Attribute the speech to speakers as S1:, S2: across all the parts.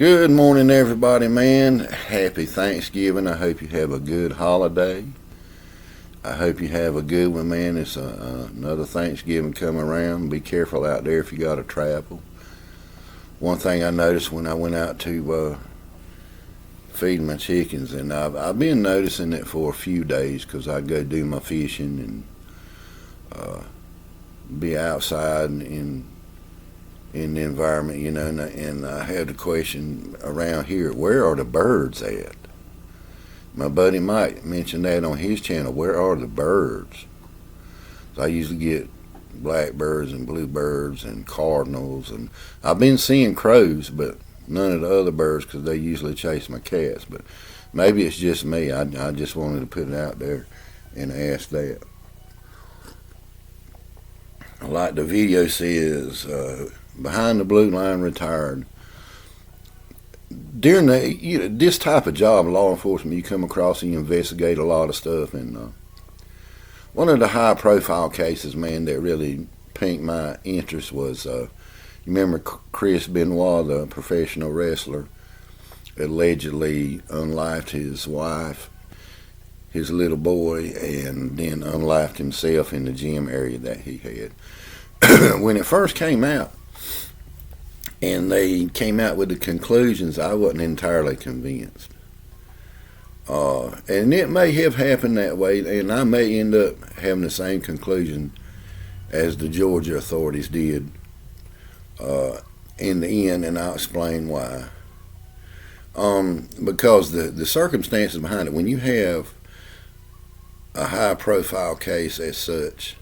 S1: Good morning, everybody, man. Happy Thanksgiving. I hope you have a good holiday. I hope you have a good one, man. It's another Thanksgiving coming around. Be careful out there if you got to travel. One thing I noticed when I went out to feed my chickens, and I've been noticing it for a few days because I go do my fishing and be outside in the environment, and I had a question around here, where are the birds at? My buddy Mike mentioned that on his channel, where are the birds? So I usually get blackbirds and bluebirds and cardinals, and I've been seeing crows, but none of the other birds because they usually chase my cats, but maybe it's just me. I just wanted to put it out there and ask that. Like the video says, behind the blue line retired. During this type of job, law enforcement, you come across and you investigate a lot of stuff. And one of the high-profile cases, man, that really piqued my interest was, you remember Chris Benoit, the professional wrestler, allegedly unlived his wife, his little boy, and then unlived himself in the gym area that he had. When it first came out, and they came out with the conclusions, I wasn't entirely convinced. And it may have happened that way, and I may end up having the same conclusion as the Georgia authorities did in the end, and I'll explain why. Because the circumstances behind it, when you have a high-profile case as such,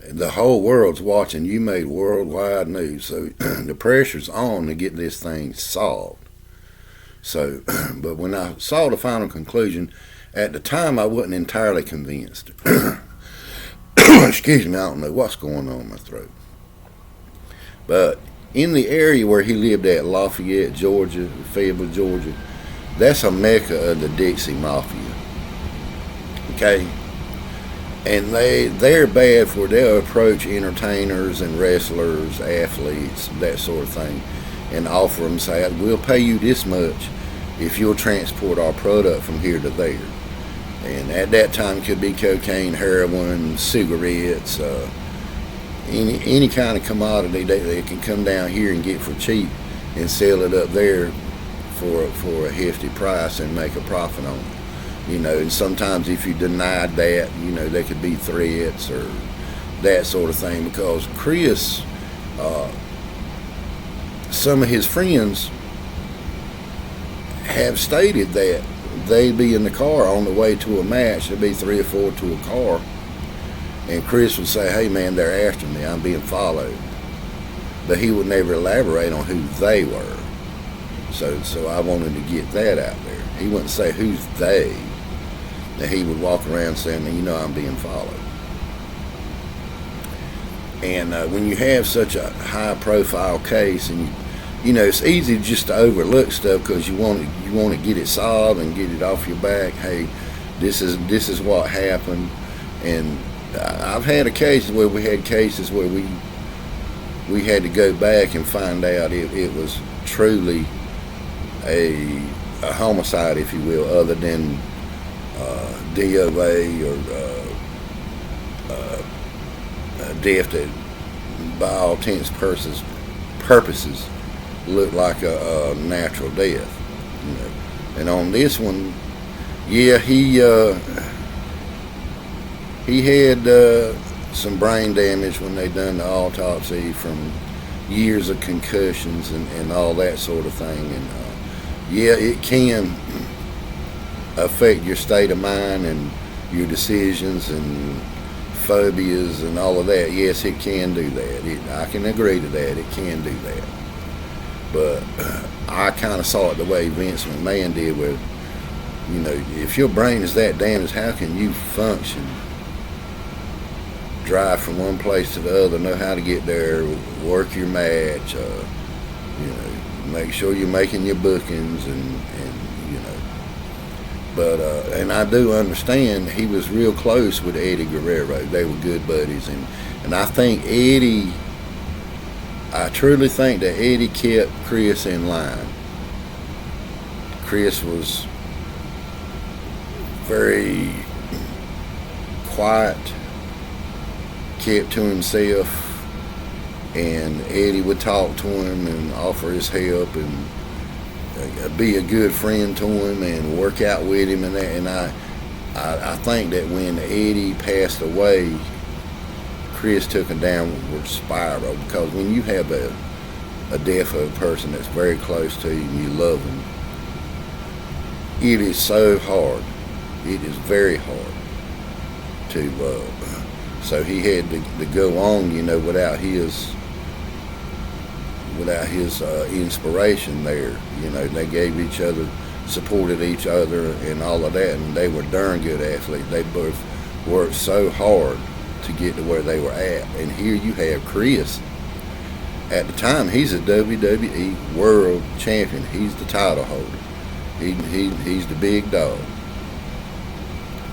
S1: the whole world's watching. You made worldwide news, so the pressure's on to get this thing solved. So, but when I saw the final conclusion, at the time I wasn't entirely convinced. Excuse me, I don't know what's going on in my throat. But in the area where he lived at, Lafayette, Georgia, Fayetteville, Georgia, that's a mecca of the Dixie Mafia. Okay? And they're bad for they'll approach entertainers and wrestlers, athletes, that sort of thing, and offer them, say, we'll pay you this much if you'll transport our product from here to there. And at that time it could be cocaine, heroin, cigarettes, any kind of commodity they can come down here and get for cheap and sell it up there for a hefty price and make a profit on it. And sometimes if you denied that, there could be threats or that sort of thing, because Chris, some of his friends have stated that they'd be in the car on the way to a match, there'd be 3 or 4 to a car, and Chris would say, hey man, they're after me, I'm being followed. But he would never elaborate on who they were. So I wanted to get that out there. He wouldn't say who's they. That he would walk around saying, I'm being followed. And when you have such a high-profile case, and it's easy just to overlook stuff because you want to get it solved and get it off your back. Hey, this is what happened. And I've had occasions where we had cases where we had to go back and find out it was truly a homicide, if you will, other than DOA or death that by all intents and purposes looked like a natural death. And on this one, yeah, he had some brain damage when they done the autopsy from years of concussions and all that sort of thing. And yeah, it can affect your state of mind and your decisions and phobias and all of that. Yes, it can do that. I can agree to that. It can do that. But I kind of saw it the way Vince McMahon did, where, if your brain is that damaged, how can you function, drive from one place to the other, know how to get there, work your match, make sure you're making your bookings and But and I do understand he was real close with Eddie Guerrero. They were good buddies, and I think Eddie, I truly think that Eddie kept Chris in line. Chris was very quiet, kept to himself, and Eddie would talk to him and offer his help and be a good friend to him and work out with him and that. And I think that when Eddie passed away, Chris took a downward spiral, because when you have a death of a person that's very close to you and you love them, it is so hard. It is very hard to. So he had to go on, without his inspiration there. They gave each other, supported each other, and all of that, and they were darn good athletes. They both worked so hard to get to where they were at. And here you have Chris. At the time, he's a WWE World Champion. He's the title holder. He's the big dog.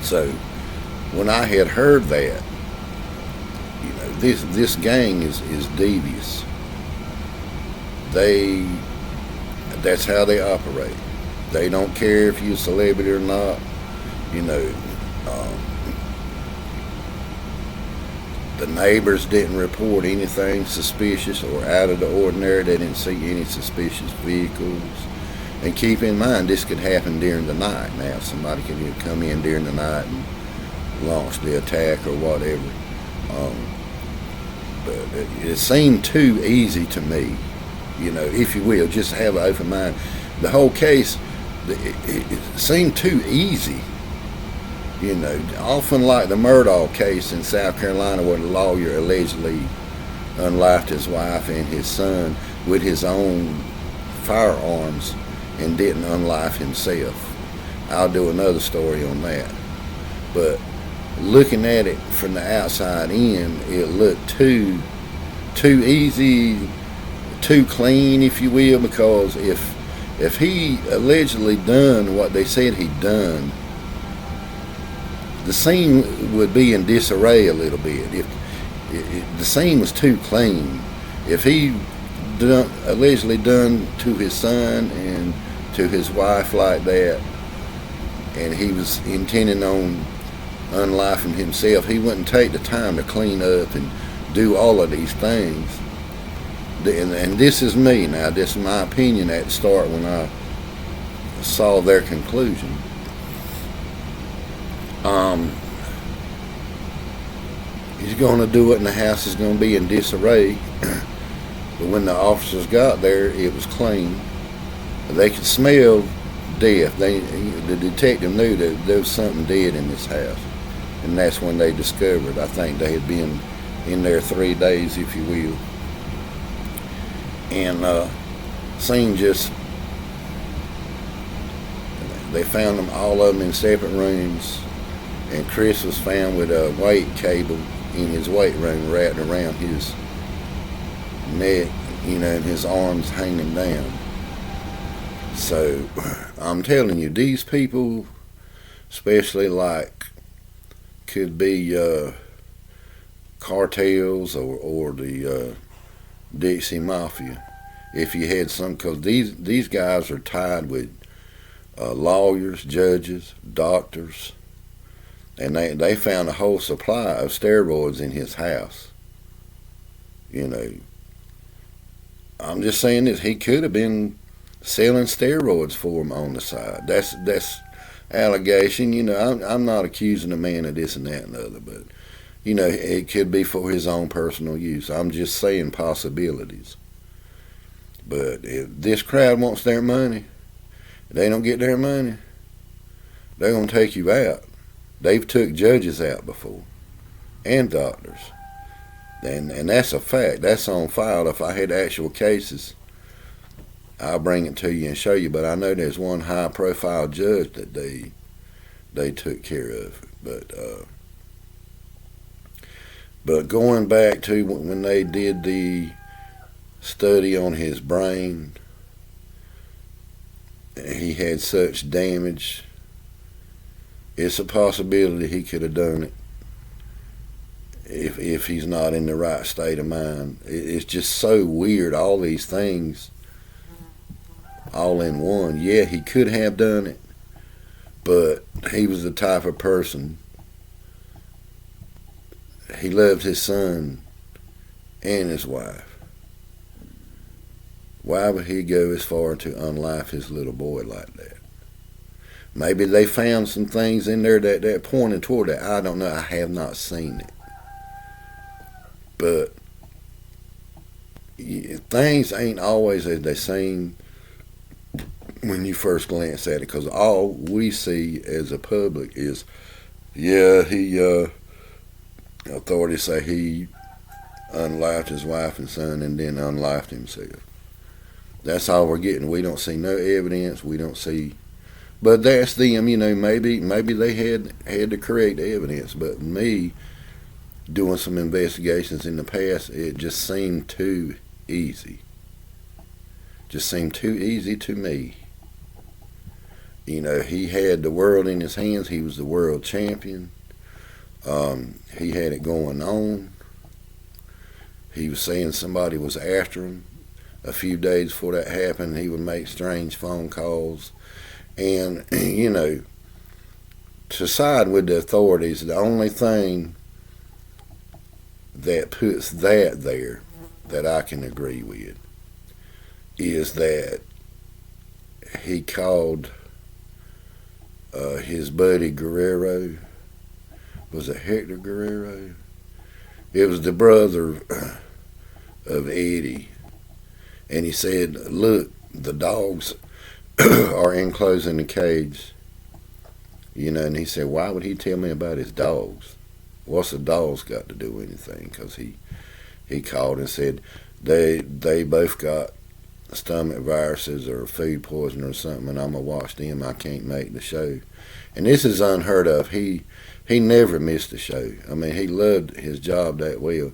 S1: So when I had heard that, this gang is devious. That's how they operate. They don't care if you're a celebrity or not. The neighbors didn't report anything suspicious or out of the ordinary. They didn't see any suspicious vehicles. And keep in mind, this could happen during the night. Now, somebody could come in during the night and launch the attack or whatever. But it seemed too easy to me, if you will, just have an open mind. The whole case, it seemed too easy. Often like the Murdaugh case in South Carolina, where the lawyer allegedly unlived his wife and his son with his own firearms and didn't unlife himself. I'll do another story on that. But looking at it from the outside in, it looked too easy, too clean, if you will, because if he allegedly done what they said he'd done, the scene would be in disarray a little bit. If the scene was too clean, if he allegedly done to his son and to his wife like that, and he was intending on unlifing himself, he wouldn't take the time to clean up and do all of these things. And this is me now, this is my opinion at the start when I saw their conclusion. He's going to do it and the house is going to be in disarray. But when the officers got there, it was clean. They could smell death. The detective knew that there was something dead in this house. And that's when they discovered. I think they had been in there 3 days, if you will. And scene just, they found them, all of them, in separate rooms. And Chris was found with a weight cable in his weight room wrapped around his neck, and his arms hanging down. So I'm telling you, these people, especially like, could be cartels or the Dixie Mafia. If you had some, because these guys are tied with lawyers, judges, doctors, and they found a whole supply of steroids in his house. I'm just saying this, he could have been selling steroids for him on the side. That's allegation. I'm not accusing the man of this and that and the other, but it could be for his own personal use. I'm just saying possibilities. But if this crowd wants their money, they don't get their money, they're going to take you out. They've took judges out before, and doctors. And that's a fact. That's on file. If I had actual cases, I'll bring it to you and show you. But I know there's one high-profile judge that they took care of. But going back to when they did the study on his brain, he had such damage. It's a possibility he could have done it if he's not in the right state of mind. It's just so weird, all these things. all in one. Yeah, he could have done it, but he was the type of person, he loved his son and his wife. Why would he go as far to unlife his little boy like that? Maybe they found some things in there that pointed toward that. I don't know. I have not seen it. But things ain't always as they seem when you first glance at it, because all we see as a public is, yeah, authorities say he unlifed his wife and son and then unlifed himself. That's all we're getting. We don't see no evidence. We don't see, but that's them. Maybe they had to create evidence. But me doing some investigations in the past, it just seemed too easy. Just seemed too easy to me. He had the world in his hands. He was the world champion. He had it going on. He was saying somebody was after him. A few days before that happened, he would make strange phone calls. And, to side with the authorities, the only thing that puts that there that I can agree with is that he called his buddy Guerrero. Was it Hector Guerrero? It was the brother of Eddie. And he said, look, the dogs are enclosed in the cage. And he said, why would he tell me about his dogs? What's the dogs got to do with anything? Because he called and said they both got stomach viruses or food poisoning or something, and I'm going to watch them. I can't make the show. And this is unheard of. He never missed a show. I mean, he loved his job that well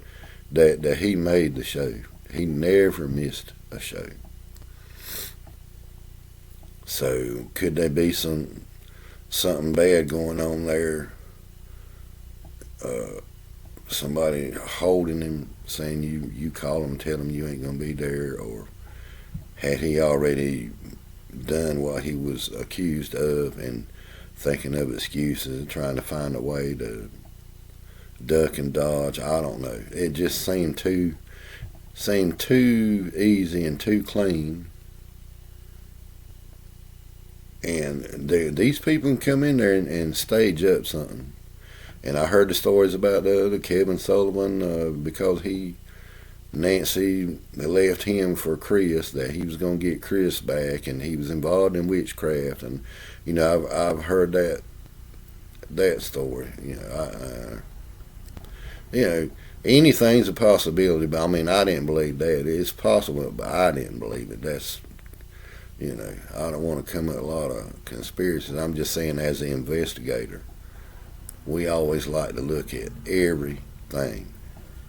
S1: that he made the show. He never missed a show. So could there be something bad going on there? Somebody holding him, saying you call him, tell him you ain't gonna be there, or had he already done what he was accused of and thinking of excuses and trying to find a way to duck and dodge? I don't know. It just seemed too easy and too clean. And these people can come in there and stage up something. And I heard the stories about the Kevin Sullivan, because Nancy left him for Chris, that he was going to get Chris back, and he was involved in witchcraft. And I've heard that story. Anything's a possibility, but I mean, I didn't believe that. It's possible, but I didn't believe it. That's, I don't want to come up with a lot of conspiracies. I'm just saying, as an investigator, we always like to look at everything.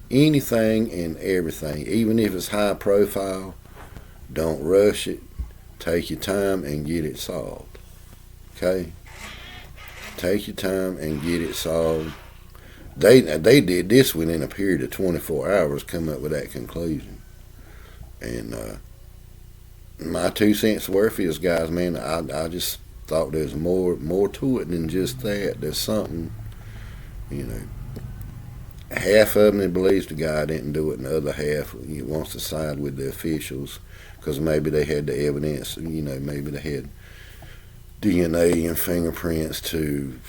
S1: Anything and everything, even if it's high profile. Don't rush it. Take your time and get it solved. Okay? Take your time and get it solved. They did this within a period of 24 hours, come up with that conclusion. And my 2 cents worth is, guys, man, I just thought there's more to it than just that. There's something, half of them believes the guy didn't do it, and the other half wants to side with the officials because maybe they had the evidence, maybe they had DNA and fingerprints to,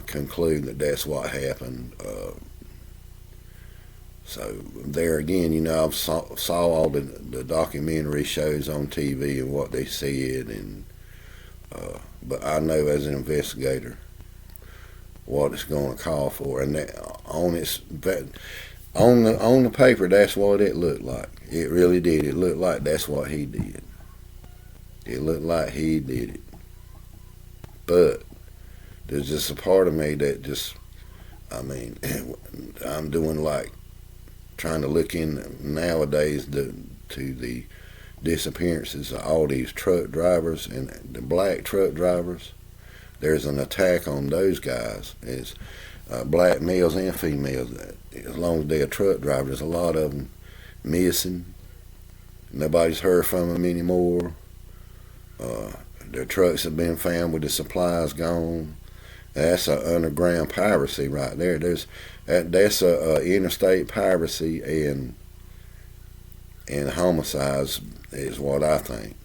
S1: conclude that that's what happened. So there again, I've saw all the documentary shows on TV and what they said, and but I know as an investigator what it's going to call for, and that on the paper, that's what it looked like. It really did. It looked like that's what he did. It looked like he did it. But there's just a part of me that just, I'm doing like trying to look in nowadays to the disappearances of all these truck drivers and the black truck drivers. There's an attack on those guys. It's black males and females. As long as they're truck drivers, there's a lot of them missing. Nobody's heard from them anymore. Their trucks have been found with the supplies gone. That's a underground piracy right there. That's a interstate piracy and homicides is what I think.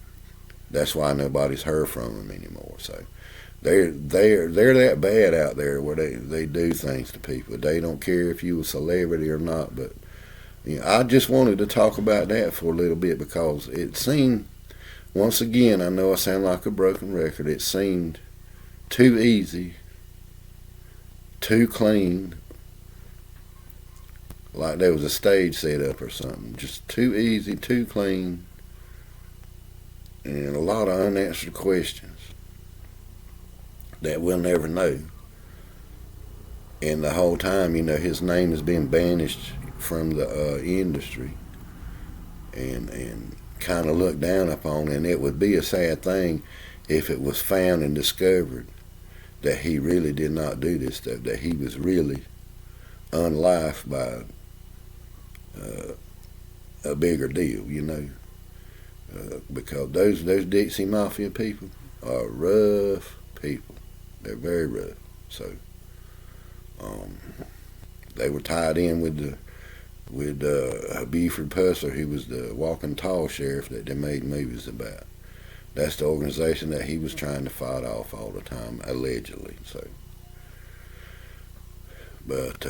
S1: That's why nobody's heard from them anymore. So they're that bad out there where they do things to people. They don't care if you a celebrity or not. But I just wanted to talk about that for a little bit because it seemed, once again, I know I sound like a broken record. It seemed too easy, too clean, like there was a stage set up or something. Just too easy, too clean, and a lot of unanswered questions that we'll never know. And the whole time, his name has been banished from the industry and kind of looked down upon. And it would be a sad thing if it was found and discovered that he really did not do this stuff, that he was really unlifed by a bigger deal, because those Dixie Mafia people are rough people. They're very rough. So they were tied in with Buford Pussler. He was the walking tall sheriff that they made movies about. That's the organization that he was trying to fight off all the time, allegedly. So, but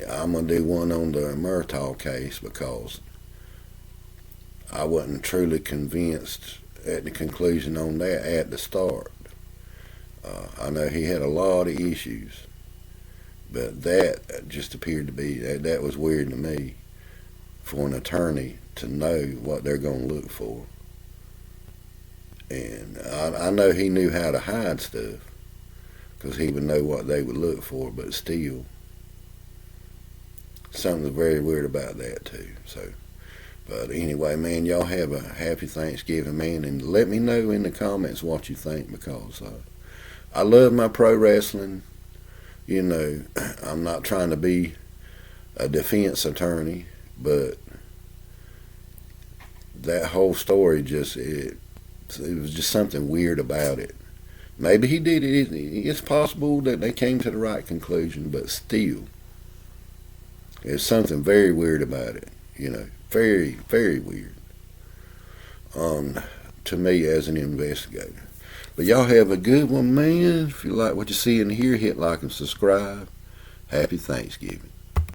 S1: I'm gonna do one on the Murtaugh case because I wasn't truly convinced at the conclusion on that at the start. I know he had a lot of issues, but that just appeared to be that was weird to me for an attorney to know what they're going to look for. And I know he knew how to hide stuff because he would know what they would look for, but still, something's very weird about that too. So, but anyway, man, y'all have a happy Thanksgiving, man, and let me know in the comments what you think because I love my pro wrestling. I'm not trying to be a defense attorney, but that whole story it was just something weird about it. Maybe he did it. It's possible that they came to the right conclusion, but still, there's something very weird about it. Very, very weird. To me as an investigator. But y'all have a good one, man. If you like what you see and hear, hit like and subscribe. Happy Thanksgiving.